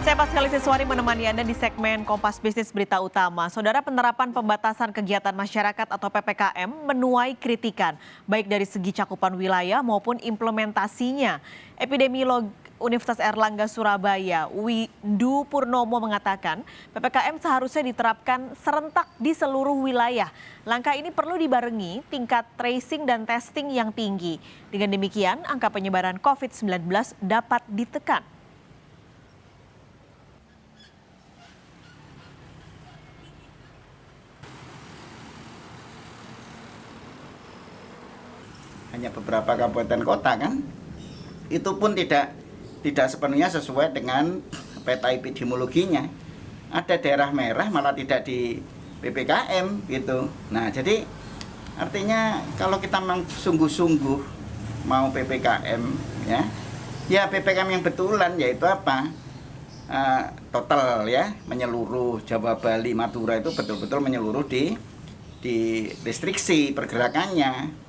Saya Pascalis Siswari menemani Anda di segmen Kompas Bisnis Berita Utama. Saudara, penerapan pembatasan kegiatan masyarakat atau PPKM menuai kritikan, baik dari segi cakupan wilayah maupun implementasinya. Epidemiolog Universitas Airlangga Surabaya, Windu Purnomo mengatakan PPKM seharusnya diterapkan serentak di seluruh wilayah. Langkah ini perlu dibarengi tingkat tracing dan testing yang tinggi. Dengan demikian, angka penyebaran COVID-19 dapat ditekan. Hanya beberapa kabupaten kota kan, itu pun tidak sepenuhnya sesuai dengan peta epidemiologinya. Ada daerah merah malah tidak di PPKM gitu. Nah, jadi artinya kalau kita memang sungguh-sungguh mau PPKM ya PPKM yang betulan, yaitu apa? Total ya, menyeluruh Jawa, Bali, Madura itu betul-betul menyeluruh di restriksi pergerakannya.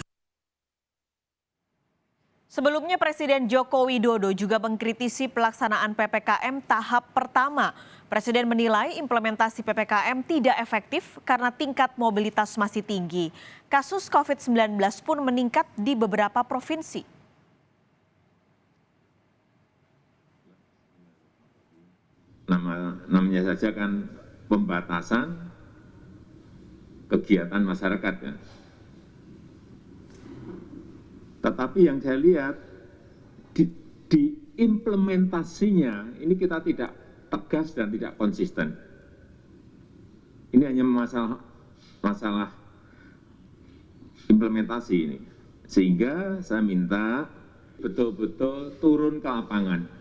Sebelumnya Presiden Joko Widodo juga mengkritisi pelaksanaan PPKM tahap pertama. Presiden menilai implementasi PPKM tidak efektif karena tingkat mobilitas masih tinggi. Kasus COVID-19 pun meningkat di beberapa provinsi. Namanya saja kan pembatasan kegiatan masyarakat kan. Tetapi yang saya lihat di implementasinya ini kita tidak tegas dan tidak konsisten. Ini hanya masalah implementasi ini. Sehingga saya minta betul-betul turun ke lapangan.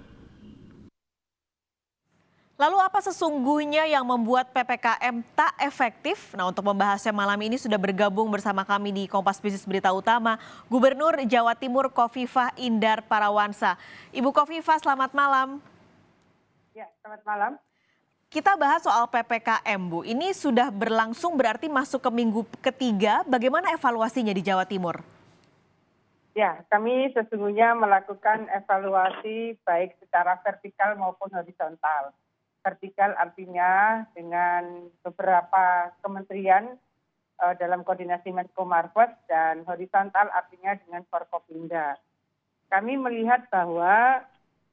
Lalu apa sesungguhnya yang membuat PPKM tak efektif? Nah, untuk membahasnya malam ini sudah bergabung bersama kami di Kompas Bisnis Berita Utama, Gubernur Jawa Timur Khofifah Indar Parawansa. Ibu Khofifah, selamat malam. Ya, selamat malam. Kita bahas soal PPKM, Bu. Ini sudah berlangsung berarti masuk ke minggu ketiga. Bagaimana evaluasinya di Jawa Timur? Ya, kami sesungguhnya melakukan evaluasi baik secara vertikal maupun horizontal. Vertikal artinya dengan beberapa kementerian dalam koordinasi Menko Marves, dan horizontal artinya dengan Forkopimda. Kami melihat bahwa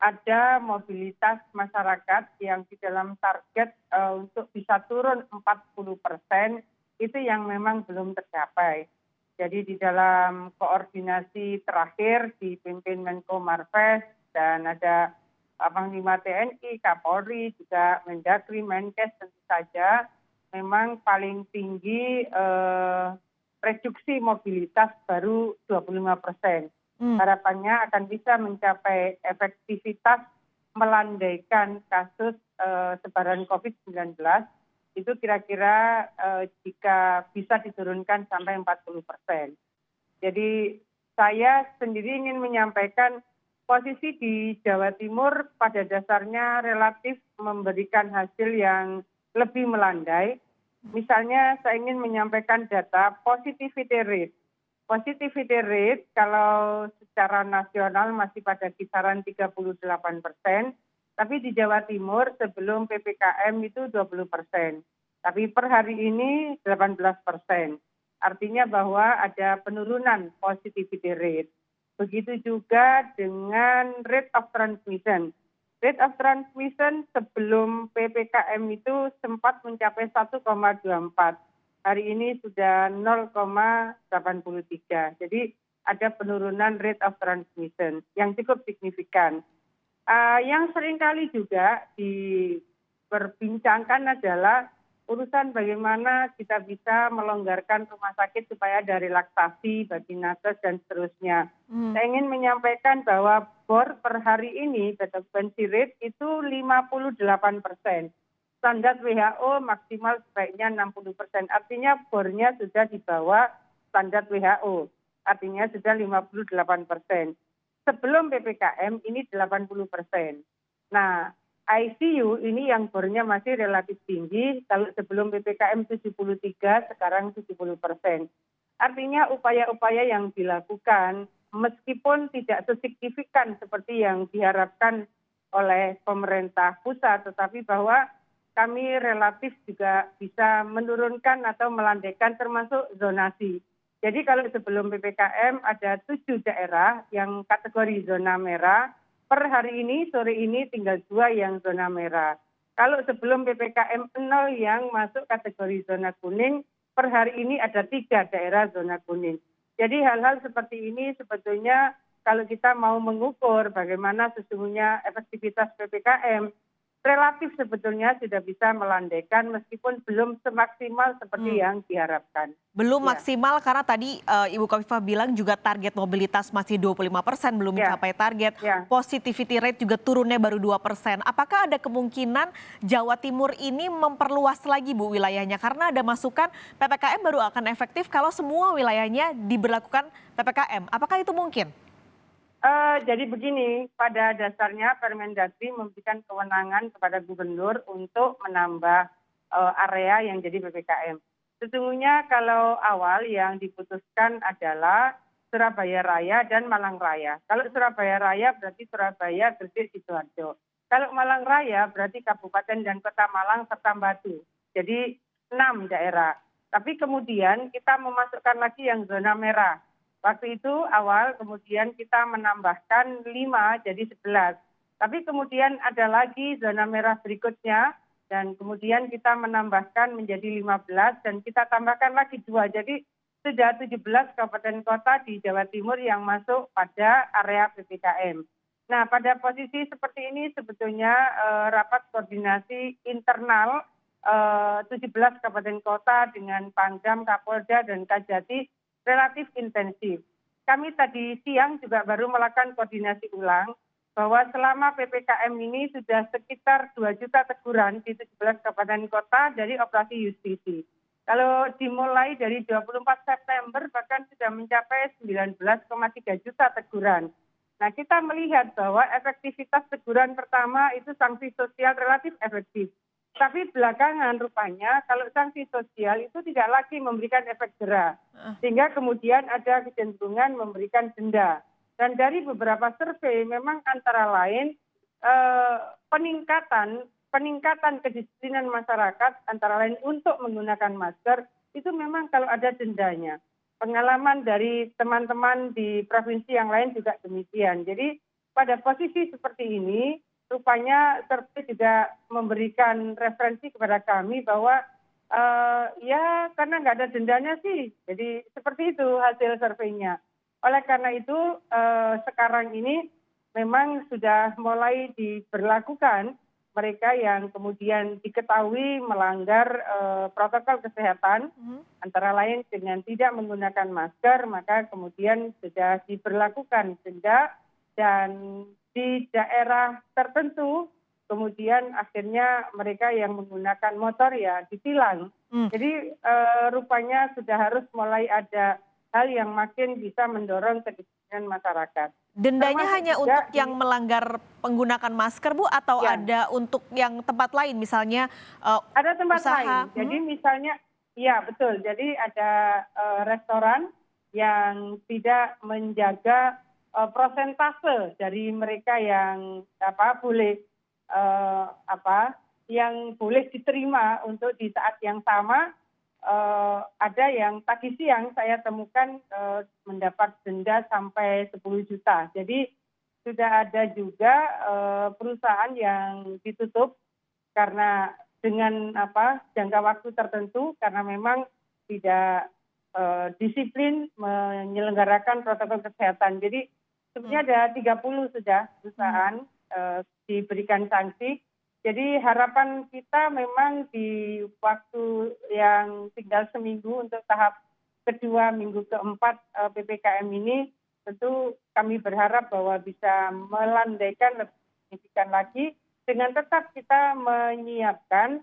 ada mobilitas masyarakat yang di dalam target untuk bisa turun 40% itu yang memang belum tercapai. Jadi di dalam koordinasi terakhir dipimpin Menko Marves dan ada Panglima TNI, Kapolri, juga Mendagri, Menkes tentu saja memang paling tinggi reduksi mobilitas baru 25%. Harapannya akan bisa mencapai efektivitas melandaikan kasus sebaran COVID-19 itu kira-kira jika bisa diturunkan sampai 40%. Jadi saya sendiri ingin menyampaikan posisi di Jawa Timur pada dasarnya relatif memberikan hasil yang lebih melandai. Misalnya saya ingin menyampaikan data positivity rate. Positivity rate kalau secara nasional masih pada kisaran 38%, tapi di Jawa Timur sebelum PPKM itu 20%. Tapi per hari ini 18%. Artinya bahwa ada penurunan positivity rate. Begitu juga dengan rate of transmission. Rate of transmission sebelum PPKM itu sempat mencapai 1,24. Hari ini sudah 0,83. Jadi ada penurunan rate of transmission yang cukup signifikan. Yang seringkali juga diperbincangkan adalah urusan bagaimana kita bisa melonggarkan rumah sakit supaya ada relaksasi bagi nakes dan seterusnya. Saya ingin menyampaikan bahwa bor per hari ini bed occupancy rate itu 58%. Standar WHO maksimal sebaiknya 60%. Artinya bornya sudah di bawah standar WHO. Artinya sudah 58%. Sebelum PPKM ini 80%. Nah, ICU ini yang bornya masih relatif tinggi. Kalau sebelum PPKM 73, sekarang 70%. Artinya upaya-upaya yang dilakukan meskipun tidak sesignifikan seperti yang diharapkan oleh pemerintah pusat, tetapi bahwa kami relatif juga bisa menurunkan atau melandaikan termasuk zonasi. Jadi kalau sebelum PPKM ada 7 daerah yang kategori zona merah, per hari ini, sore ini tinggal 2 yang zona merah. Kalau sebelum PPKM 0 yang masuk kategori zona kuning, per hari ini ada 3 daerah zona kuning. Jadi hal-hal seperti ini sebetulnya kalau kita mau mengukur bagaimana sesungguhnya efektivitas PPKM, relatif sebetulnya sudah bisa melandaikan meskipun belum semaksimal seperti yang diharapkan. Belum Ya, maksimal karena tadi Ibu Kofifa bilang juga target mobilitas masih 25%, belum ya, mencapai target. ya. Positivity rate juga turunnya baru 2%. Apakah ada kemungkinan Jawa Timur ini memperluas lagi Bu wilayahnya? Karena ada masukan PPKM baru akan efektif kalau semua wilayahnya diberlakukan PPKM. Apakah itu mungkin? Jadi begini, pada dasarnya Permendagri memberikan kewenangan kepada gubernur untuk menambah area yang jadi PPKM. Sesungguhnya kalau awal yang diputuskan adalah Surabaya Raya dan Malang Raya. Kalau Surabaya Raya berarti Surabaya, Gresik, Sidoarjo. Kalau Malang Raya berarti Kabupaten dan Kota Malang serta Batu. Jadi 6 daerah. Tapi kemudian kita memasukkan lagi yang zona merah. Waktu itu awal kemudian kita menambahkan 5 jadi 11. Tapi kemudian ada lagi zona merah berikutnya dan kemudian kita menambahkan menjadi 15 dan kita tambahkan lagi 2. Jadi sudah 17 kabupaten kota di Jawa Timur yang masuk pada area PPKM. Nah, pada posisi seperti ini sebetulnya rapat koordinasi internal 17 kabupaten kota dengan Pangdam, Kapolda dan Kajati relatif intensif. Kami tadi siang juga baru melakukan koordinasi ulang bahwa selama PPKM ini sudah sekitar 2 juta teguran di 17 kabupaten kota dari operasi justisi. Kalau dimulai dari 24 September bahkan sudah mencapai 19,3 juta teguran. Nah, kita melihat bahwa efektivitas teguran pertama itu sanksi sosial relatif efektif. Tapi belakangan rupanya kalau sanksi sosial itu tidak lagi memberikan efek jera. Sehingga kemudian ada kecenderungan memberikan denda. Dan dari beberapa survei memang antara lain peningkatan kedisiplinan masyarakat antara lain untuk menggunakan masker itu memang kalau ada dendanya. Pengalaman dari teman-teman di provinsi yang lain juga demikian. Jadi pada posisi seperti ini rupanya survei juga memberikan referensi kepada kami bahwa ya karena nggak ada dendanya sih. Jadi seperti itu hasil surveinya. Oleh karena itu sekarang ini memang sudah mulai diberlakukan mereka yang kemudian diketahui melanggar protokol kesehatan, antara lain dengan tidak menggunakan masker, maka kemudian sudah diberlakukan denda dan di daerah tertentu kemudian akhirnya mereka yang menggunakan motor ya ditilang. Jadi rupanya sudah harus mulai ada hal yang makin bisa mendorong kedisiplinan masyarakat. Dendanya Termasuk hanya juga untuk yang melanggar penggunakan masker Bu atau Ya. ada untuk yang tempat lain misalnya Ada tempat usaha? lain. Jadi misalnya, ya betul. Jadi ada restoran yang tidak menjaga prosentase dari mereka yang boleh yang boleh diterima untuk di saat yang sama. Ada yang tadi siang saya temukan mendapat denda sampai 10 juta. Jadi sudah ada juga perusahaan yang ditutup karena dengan jangka waktu tertentu karena memang tidak disiplin menyelenggarakan protokol kesehatan. Jadi sebenarnya ada 30 sudah perusahaan diberikan sanksi. Jadi harapan kita memang di waktu yang tinggal seminggu untuk tahap kedua minggu keempat PPKM ini tentu kami berharap bahwa bisa melandaikan lebih signifikan lagi dengan tetap kita menyiapkan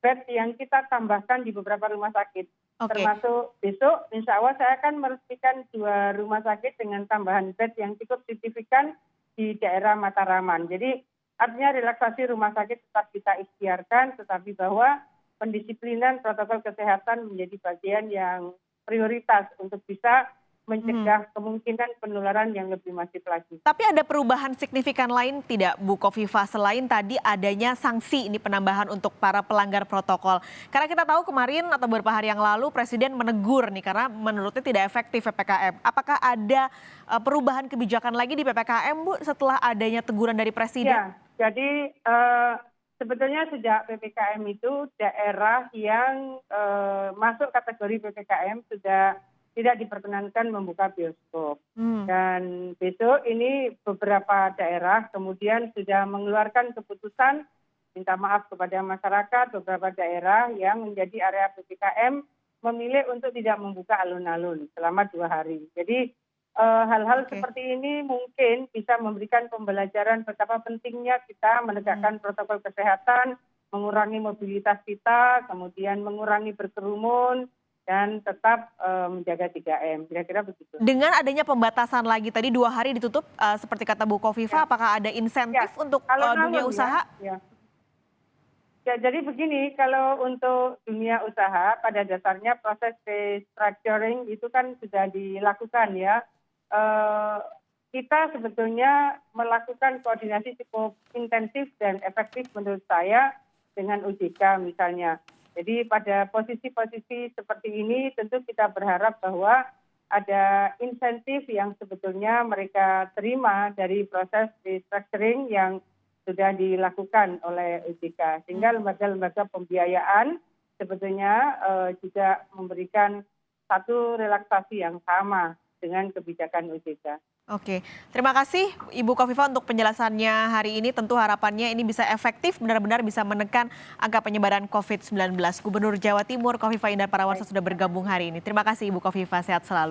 bed yang kita tambahkan di beberapa rumah sakit. Termasuk besok insya Allah saya akan meresmikan 2 rumah sakit dengan tambahan bed yang cukup signifikan di daerah Mataraman. Jadi artinya relaksasi rumah sakit tetap kita ikhtiarkan, tetapi bahwa pendisiplinan protokol kesehatan menjadi bagian yang prioritas untuk bisa mencegah kemungkinan penularan yang lebih masif lagi. Tapi ada perubahan signifikan lain tidak Bu Kofifa selain tadi adanya sanksi ini penambahan untuk para pelanggar protokol? Karena kita tahu kemarin atau beberapa hari yang lalu Presiden menegur nih karena menurutnya tidak efektif PPKM. Apakah ada perubahan kebijakan lagi di PPKM Bu setelah adanya teguran dari Presiden? Ya, jadi sebetulnya sejak PPKM itu daerah yang masuk kategori PPKM sudah tidak diperkenankan membuka bioskop. Dan besok ini beberapa daerah kemudian sudah mengeluarkan keputusan minta maaf kepada masyarakat beberapa daerah yang menjadi area PPKM memilih untuk tidak membuka alun-alun selama 2 hari. Jadi hal-hal seperti ini mungkin bisa memberikan pembelajaran betapa pentingnya kita menegakkan protokol kesehatan, mengurangi mobilitas kita, kemudian mengurangi berkerumun, dan tetap menjaga 3M, kira-kira begitu. Dengan adanya pembatasan lagi tadi 2 hari ditutup, seperti kata Bu Kofifa, apakah ada insentif untuk dunia usaha? Ya, jadi begini, kalau untuk dunia usaha pada dasarnya proses restructuring itu kan sudah dilakukan ya. Kita sebetulnya melakukan koordinasi cukup intensif dan efektif menurut saya dengan OJK misalnya. Jadi pada posisi-posisi seperti ini tentu kita berharap bahwa ada insentif yang sebetulnya mereka terima dari proses restructuring yang sudah dilakukan oleh OJK. Sehingga lembaga-lembaga pembiayaan sebetulnya juga memberikan satu relaksasi yang sama dengan kebijakan OJK. Oke, terima kasih Ibu Kofifa untuk penjelasannya hari ini. Tentu harapannya ini bisa efektif, benar-benar bisa menekan angka penyebaran COVID-19. Gubernur Jawa Timur Kofifa Indar Parawansa sudah bergabung hari ini. Terima kasih Ibu Kofifa, sehat selalu.